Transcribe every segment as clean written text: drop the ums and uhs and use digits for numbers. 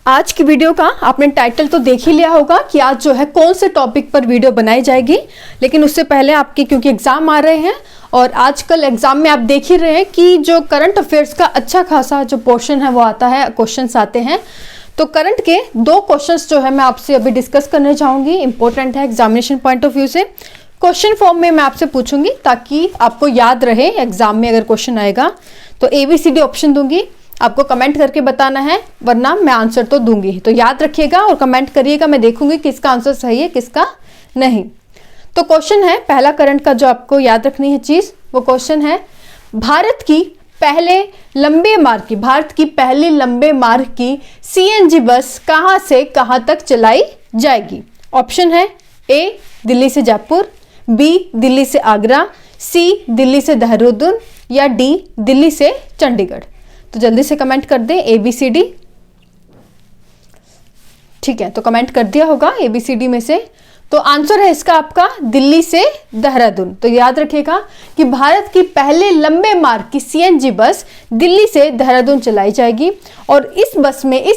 आज की वीडियो का आपने टाइटल तो देख ही लिया होगा कि आज जो है कौन से टॉपिक पर वीडियो बनाई जाएगी। लेकिन उससे पहले आपके क्योंकि एग्जाम आ रहे हैं और आजकल एग्जाम में आप देख ही रहे हैं कि जो करंट अफेयर्स का अच्छा खासा जो पोर्शन है वो आता है, क्वेश्चंस आते हैं। तो करंट के 2 क्वेश्चंस जो है मैं आपसे अभी डिस्कस करने चाहूँगी, इंपॉर्टेंट है एग्जामिनेशन पॉइंट ऑफ व्यू से। क्वेश्चन फॉर्म में मैं आपसे पूछूंगी ताकि आपको याद रहे एग्जाम में अगर क्वेश्चन आएगा तो ABCD ऑप्शन दूंगी, आपको कमेंट करके बताना है, वरना मैं आंसर तो दूंगी। तो याद रखिएगा और कमेंट करिएगा, मैं देखूंगी किसका आंसर सही है किसका नहीं। तो क्वेश्चन है पहला करंट का जो आपको याद रखनी है चीज, वो क्वेश्चन है भारत की पहली लंबे मार्ग की CNG बस कहां से कहां तक चलाई जाएगी। ऑप्शन है A दिल्ली से जयपुर, B दिल्ली से आगरा, C दिल्ली से देहरादून या D दिल्ली से चंडीगढ़। तो जल्दी से कमेंट कर दें ABCD। ठीक है, तो कमेंट कर दिया होगा ABCD में से। तो आंसर है इसका आपका दिल्ली से देहरादून। तो याद रखिएगा कि भारत की पहले लंबे मार्ग की CNG बस दिल्ली से देहरादून चलाई जाएगी और इस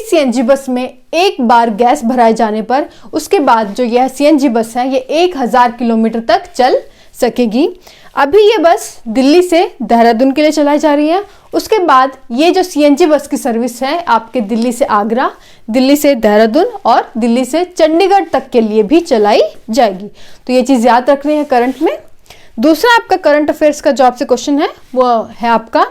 CNG बस में एक बार गैस भराए जाने पर उसके बाद जो यह CNG बस है ये 1000 किलोमीटर तक चल सकेगी। अभी ये बस दिल्ली से देहरादून के लिए चलाई जा रही है, उसके बाद ये जो CNG बस की सर्विस है आपके दिल्ली से आगरा, दिल्ली से देहरादून और दिल्ली से चंडीगढ़ तक के लिए भी चलाई जाएगी। तो ये चीज़ याद रखनी है करंट में। दूसरा आपका करंट अफेयर्स का जो आपसे क्वेश्चन है वो है आपका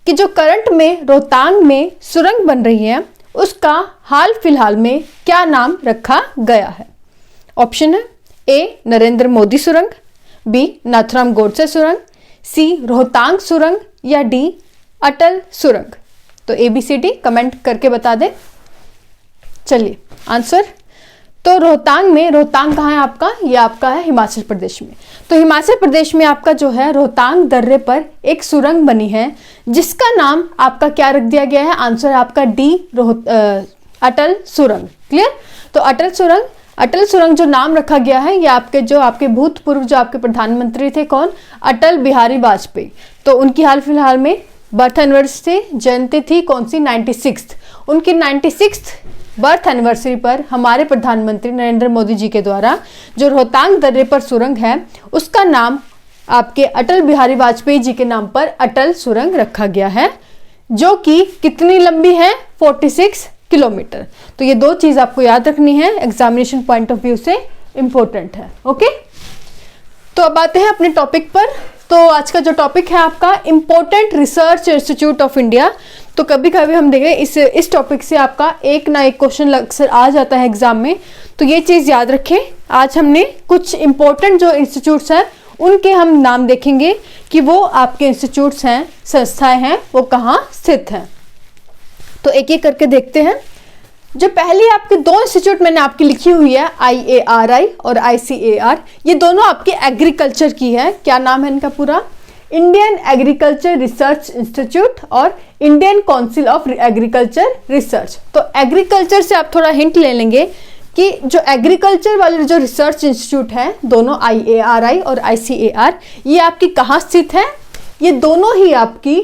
कि जो करंट में रोहतांग में सुरंग बन रही है उसका हाल फिलहाल में क्या नाम रखा गया है। ऑप्शन है A नरेंद्र मोदी सुरंग, B नाथुराम गोडसे सुरंग, C रोहतांग सुरंग या D अटल सुरंग। तो ABCD कमेंट करके बता दें। चलिए आंसर, तो रोहतांग कहाँ है आपका, ये आपका है हिमाचल प्रदेश में। तो हिमाचल प्रदेश में आपका जो है रोहतांग दर्रे पर एक सुरंग बनी है जिसका नाम आपका क्या रख दिया गया है। आंसर है आपका D अटल सुरंग। क्लियर। तो अटल सुरंग जो नाम रखा गया है ये आपके भूतपूर्व जो आपके प्रधानमंत्री थे कौन, अटल बिहारी वाजपेयी। तो उनकी हाल फिलहाल में बर्थ एनिवर्सरी जयंती थी कौन सी, 96। उनकी 96 बर्थ एनिवर्सरी पर हमारे प्रधानमंत्री नरेंद्र मोदी जी के द्वारा जो रोहतांग दर्रे पर सुरंग है उसका नाम आपके अटल बिहारी वाजपेयी जी के नाम पर अटल सुरंग रखा गया है, जो कि कितनी लंबी है, 46 किलोमीटर। तो ये 2 चीज आपको याद रखनी है, एग्जामिनेशन पॉइंट ऑफ व्यू से इंपॉर्टेंट है। ओके, तो अब आते हैं अपने टॉपिक पर। तो आज का जो टॉपिक है आपका important research institute of India. तो कभी कभी हम देख रहे हैं इस टॉपिक से आपका एक ना एक क्वेश्चन अक्सर आ जाता है एग्जाम में, तो ये चीज याद रखें। आज हमने कुछ इंपॉर्टेंट जो इंस्टीट्यूट्स हैं उनके हम नाम देखेंगे कि वो आपके इंस्टीट्यूट्स हैं, संस्थाएं हैं, वो कहाँ स्थित हैं। तो एक एक करके देखते हैं। जो पहली आपके 2 इंस्टीट्यूट मैंने आपकी लिखी हुई है IARI और ICAR, ये दोनों आपके एग्रीकल्चर की है। क्या नाम है इनका पूरा, इंडियन एग्रीकल्चर रिसर्च इंस्टीट्यूट और Indian council of agriculture research. तो एग्रीकल्चर से आप थोड़ा हिंट ले लेंगे कि जो एग्रीकल्चर वाले जो रिसर्च इंस्टीट्यूट है दोनों IARI और ICAR, ये आपकी कहाँ स्थित है, ये दोनों ही आपकी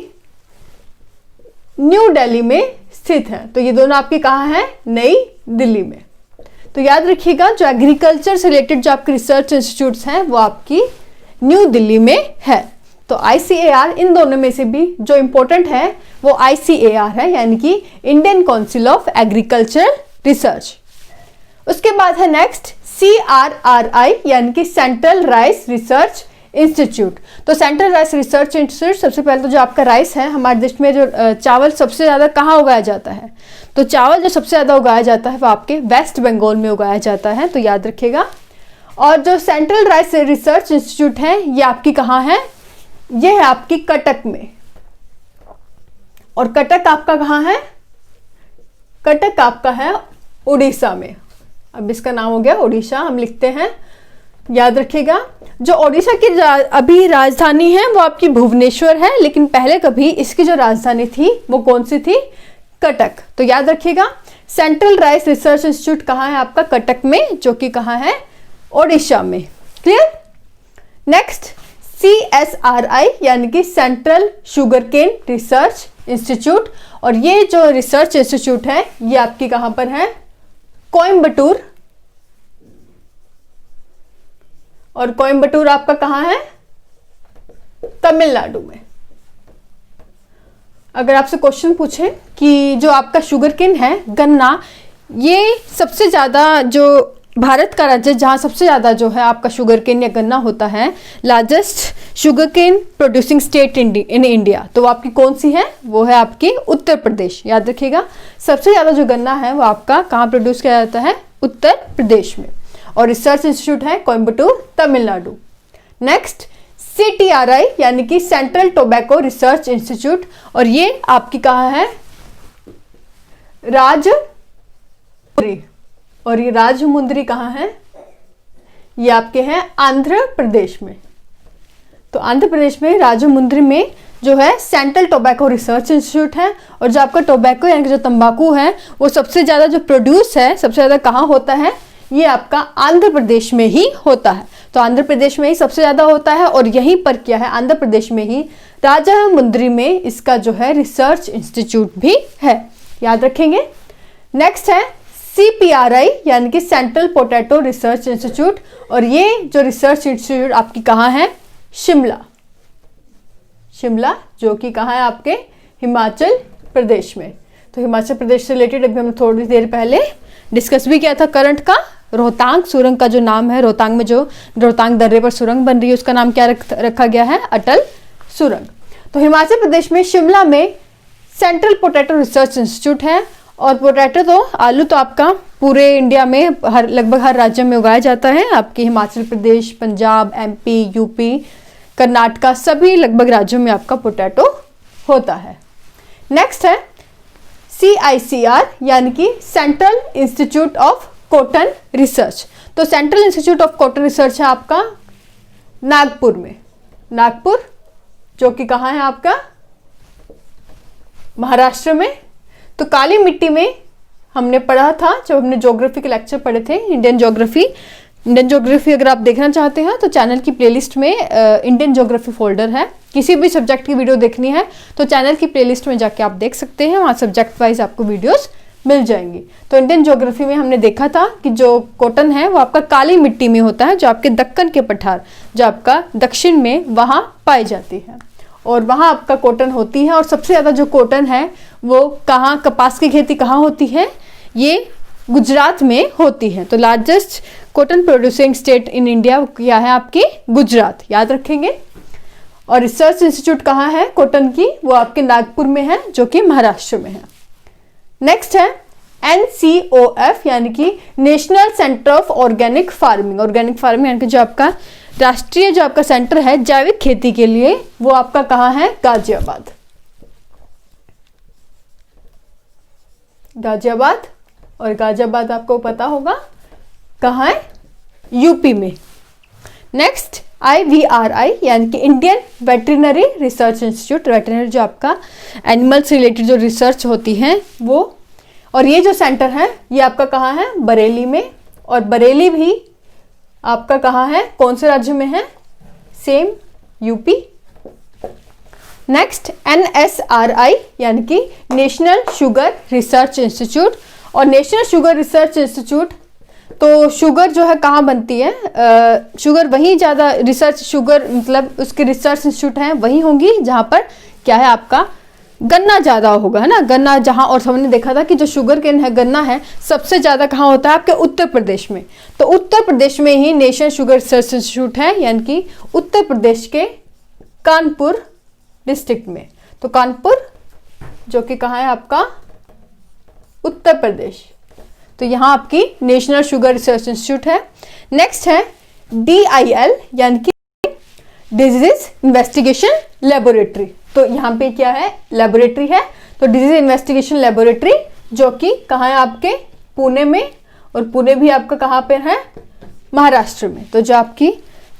न्यू दिल्ली में स्थित है। तो ये दोनों आपके कहाँ हैं, नई दिल्ली में। तो याद रखिएगा जो एग्रीकल्चर से रिलेटेड जो आपके रिसर्च इंस्टीट्यूट्स हैं वो आपकी न्यू दिल्ली में है। तो ICAR इन दोनों में से भी जो इंपॉर्टेंट है वो ICAR है, यानी कि Indian council of agriculture research. उसके बाद है नेक्स्ट CRRI यानी कि सेंट्रल राइस रिसर्च इंस्टीट्यूट। तो सेंट्रल राइस रिसर्च इंस्टीट्यूट, सबसे पहले तो जो आपका राइस है, हमारे देश में जो चावल सबसे ज़्यादा कहाँ उगाया जाता है, तो चावल जो सबसे ज़्यादा उगाया जाता है वो आपके वेस्ट बंगाल में उगाया जाता है, तो याद रखिएगा। और जो सेंट्रल राइस रिसर्च इंस्टीट्यूट है ये आपकी कहाँ है, ये है आपकी कटक में। और कटक आपका कहाँ है, कटक आपका है उड़ीसा में। अब इसका नाम हो गया उड़ीसा, हम लिखते हैं, याद रखिएगा। जो ओडिशा की अभी राजधानी है वो आपकी भुवनेश्वर है, लेकिन पहले कभी इसकी जो राजधानी थी वो कौन सी थी, कटक। तो याद रखिएगा सेंट्रल राइस रिसर्च इंस्टीट्यूट कहाँ है आपका, कटक में, जो कि कहाँ है, ओडिशा में। क्लियर। नेक्स्ट CSRI यानी कि central sugar cane research institute. और ये जो रिसर्च इंस्टीट्यूट है ये आपकी कहां पर है? कोयम्बटूर। और कोयम्बटूर आपका कहां है? तमिलनाडु में। अगर आपसे क्वेश्चन पूछे कि जो आपका शुगर केन है, गन्ना, ये सबसे ज़्यादा जो भारत का राज्य जहाँ सबसे ज़्यादा जो है आपका शुगर केन या गन्ना होता है, largest sugar cane producing state in India, तो वो आपकी कौन सी है? वो है आपकी उत्तर प्रदेश। याद रखिएगा, सबसे ज़्यादा जो गन्ना है वो आपका कहाँ प्रोड्यूस किया जाता है? उत्तर प्रदेश में। और रिसर्च इंस्टीट्यूट है कोयम्बटूर, तमिलनाडु। नेक्स्ट CTRI यानी कि सेंट्रल टोबैको रिसर्च इंस्टीट्यूट, और ये आपकी कहाँ है? राजमुंद्री। और ये राजमुंद्री कहाँ है? ये आपके हैं आंध्र प्रदेश में। तो आंध्र प्रदेश में राजमुंद्री में जो है सेंट्रल टोबैको रिसर्च इंस्टीट्यूट है। और जो आपका टोबैको यानी कि जो तंबाकू है वो सबसे ज़्यादा जो प्रोड्यूस है, सबसे ज़्यादा कहाँ होता है? ये आपका आंध्र प्रदेश में ही होता है। तो आंध्र प्रदेश में ही सबसे ज़्यादा होता है, और यहीं पर क्या है? आंध्र प्रदेश में ही राजमुंद्री में इसका जो है रिसर्च इंस्टीट्यूट भी है। याद रखेंगे। नेक्स्ट है CPRI यानी कि सेंट्रल पोटैटो रिसर्च इंस्टीट्यूट, और ये जो रिसर्च इंस्टीट्यूट आपकी कहाँ है? शिमला। शिमला जो कि कहाँ है? आपके हिमाचल प्रदेश में। तो हिमाचल प्रदेश से रिलेटेड अभी हमने थोड़ी देर पहले डिस्कस भी किया था करंट का। रोहतांग सुरंग का जो नाम है, रोहतांग में जो रोहतांग दर्रे पर सुरंग बन रही है उसका नाम क्या रखा गया है? अटल सुरंग। तो हिमाचल प्रदेश में शिमला में सेंट्रल पोटैटो रिसर्च इंस्टीट्यूट है। और पोटैटो तो आलू तो आपका पूरे इंडिया में लगभग हर राज्य में उगाया जाता है। आपके हिमाचल प्रदेश, पंजाब, MP, UP, कर्नाटका, सभी लगभग राज्यों में आपका पोटैटो होता है। नेक्स्ट है CICR यानी कि central institute of cotton research. तो central institute of cotton research है आपका नागपुर में। नागपुर जो कि कहाँ है आपका? महाराष्ट्र में। तो काली मिट्टी में हमने पढ़ा था जब हमने ज्योग्राफी के लेक्चर पढ़े थे, इंडियन ज्योग्राफी अगर आप देखना चाहते हैं तो चैनल की प्लेलिस्ट में इंडियन ज्योग्राफी फोल्डर है। किसी भी सब्जेक्ट की वीडियो देखनी है तो चैनल की प्लेलिस्ट में जाके आप देख सकते हैं, वहाँ सब्जेक्ट वाइज आपको वीडियोस मिल जाएंगी। तो इंडियन ज्योग्राफी में हमने देखा था कि जो कॉटन है वो आपका काली मिट्टी में होता है, जो आपके दक्कन के पठार जो आपका दक्षिण में वहाँ पाई जाती है, और वहाँ आपका कॉटन होती है। और सबसे ज़्यादा जो कॉटन है वो कहाँ? कपास की खेती कहाँ होती है? ये गुजरात में होती है। तो largest cotton producing state in India क्या है? आपकी गुजरात। याद रखेंगे। और रिसर्च इंस्टीट्यूट कहाँ है कॉटन की? वो आपके नागपुर में है जो कि महाराष्ट्र में है। नेक्स्ट है NCOF यानी कि national centre of organic farming. Organic farming यानी कि जो आपका राष्ट्रीय जो आपका सेंटर है जैविक खेती के लिए, वो आपका कहाँ है? गाजियाबाद। गाजियाबाद। और गाजियाबाद आपको पता होगा कहाँ है? UP में। नेक्स्ट IVRI यानी कि Indian veterinary research institute. Veterinary जो आपका एनिमल से रिलेटेड जो रिसर्च होती है वो, और ये जो सेंटर है ये आपका कहाँ है? बरेली में। और बरेली भी आपका कहाँ है? कौन से राज्य में है? Same UP। नेक्स्ट NSRI यानी कि नेशनल शुगर रिसर्च इंस्टीट्यूट। और नेशनल शुगर रिसर्च इंस्टीट्यूट, तो शुगर जो है कहाँ बनती है? शुगर वहीं ज़्यादा रिसर्च, शुगर मतलब उसके रिसर्च इंस्टीट्यूट हैं वहीं होंगी जहाँ पर क्या है आपका? गन्ना ज़्यादा होगा, है ना? गन्ना जहाँ, और हमने देखा था कि जो शुगर केन है, गन्ना है, सबसे ज़्यादा कहाँ होता है? आपके उत्तर प्रदेश में। तो उत्तर प्रदेश में ही नेशनल शुगर रिसर्च इंस्टीट्यूट है, यानी कि उत्तर प्रदेश के कानपुर डिस्ट्रिक्ट में। तो कानपुर जो कि कहाँ है आपका? उत्तर प्रदेश। तो यहाँ आपकी नेशनल शुगर रिसर्च इंस्टीट्यूट है। नेक्स्ट है DIL यानी कि डिजीज इन्वेस्टिगेशन लेबोरेटरी। तो यहाँ पे क्या है? लेबोरेटरी है। तो डिजीज इन्वेस्टिगेशन लेबोरेटरी जो कि कहाँ है? आपके पुणे में। और पुणे भी आपका कहाँ पे है? महाराष्ट्र में। तो जो आपकी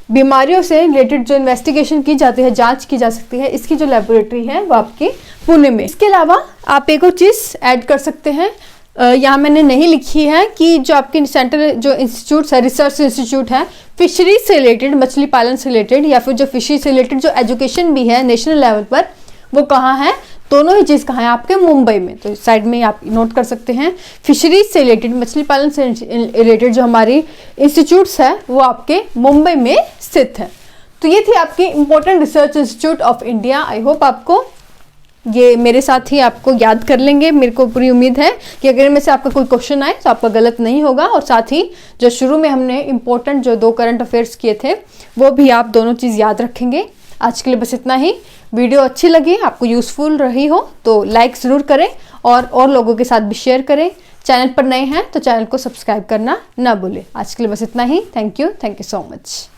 बीमारियों से रिलेटेड जो इन्वेस्टिगेशन की जाती है, जांच की जा सकती है, इसकी जो लेबोरेटरी है वो आपकी पुणे में। इसके अलावा आप एक और चीज़ ऐड कर सकते हैं, यहाँ मैंने नहीं लिखी है कि जो आपके सेंटर जो इंस्टीट्यूट है, रिसर्च इंस्टीट्यूट है फिशरीज से रिलेटेड, मछली पालन से रिलेटेड, या फिर जो फिशरी से रिलेटेड जो एजुकेशन भी है नेशनल लेवल पर, वो कहाँ है? दोनों ही चीज़ कहाँ है आपके मुंबई में, तो इस साइड में आप नोट कर सकते हैं। फिशरीज से रिलेटेड, मछली पालन से रिलेटेड जो हमारी इंस्टीट्यूट्स है वो आपके मुंबई में स्थित है। तो ये थी आपकी important research institute of India. I hope आपको ये मेरे साथ ही आपको याद कर लेंगे। मेरे को पूरी उम्मीद है कि अगर इनमें से आपका कोई क्वेश्चन आए तो आपका गलत नहीं होगा, और साथ ही जो शुरू में हमने इंपॉर्टेंट जो 2 करंट अफेयर्स किए थे वो भी आप दोनों चीज़ याद रखेंगे। आज के लिए बस इतना ही। वीडियो अच्छी लगी, आपको यूज़फुल रही हो तो लाइक ज़रूर करें और लोगों के साथ भी शेयर करें। चैनल पर नए हैं तो चैनल को सब्सक्राइब करना ना भूलें। आज के लिए बस इतना ही। Thank you so much.